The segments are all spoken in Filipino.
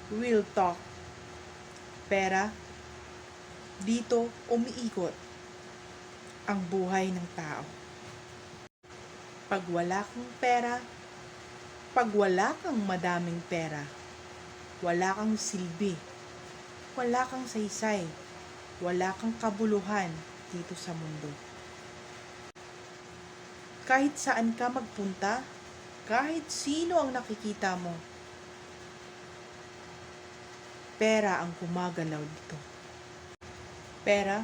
Real talk. Pera, dito umiikot ang buhay ng tao. Pag wala kang pera, pag wala kang madaming pera, wala kang silbi, wala kang saysay, wala kang kabuluhan dito sa mundo. Kahit saan ka magpunta, kahit sino ang nakikita mo, pera ang gumagalaw dito. Pera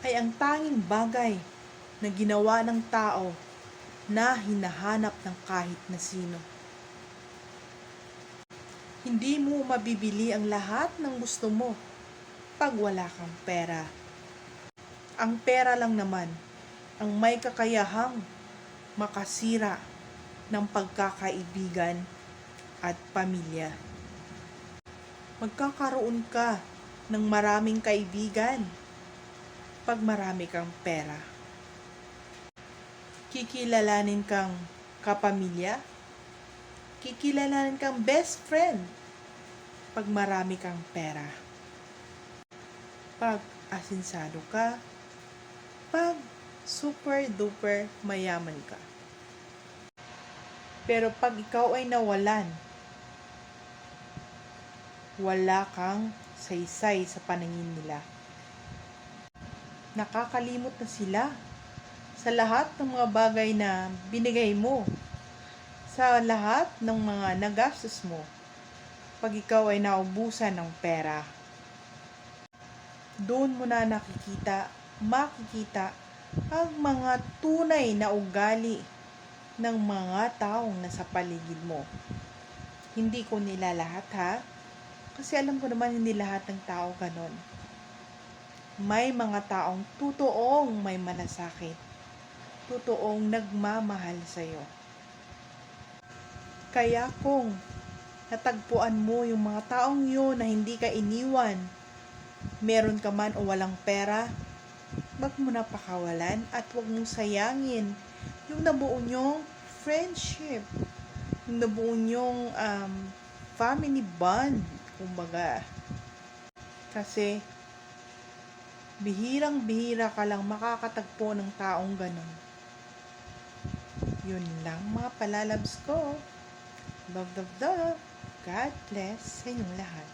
ay ang tanging bagay na ginawa ng tao na hinahanap ng kahit na sino. Hindi mo mabibili ang lahat ng gusto mo pag wala kang pera. Ang pera lang naman ang may kakayahang makasira ng pagkakaibigan at pamilya. Magkakaroon ka ng maraming kaibigan pag marami kang pera. Kikilalanin kang kapamilya, kikilalanin kang best friend pag marami kang pera. Pag asinsado ka, pag super duper mayaman ka. Pero pag ikaw ay nawalan, wala kang saysay sa paningin nila. Nakakalimot na sila sa lahat ng mga bagay na binigay mo, sa lahat ng mga nagastos mo pag ikaw ay naubusan ng pera. Doon mo na makikita ang mga tunay na ugali ng mga taong nasa paligid mo. Hindi ko nila lahat ha, kasi alam ko naman hindi lahat ng tao ganon. May mga taong totoong may malasakit, totoong nagmamahal sa'yo. Kaya kung natagpuan mo yung mga taong yun na hindi ka iniwan, meron ka man o walang pera, wag mo na pakawalan at wag mong sayangin yung nabuo nyong friendship, yung nabuo nyong family bond, kumbaga. Kasi bihirang-bihira ka lang makakatagpo ng taong ganon. Yun lang mga palalabs ko. Love, love, love. God bless sa inyong lahat.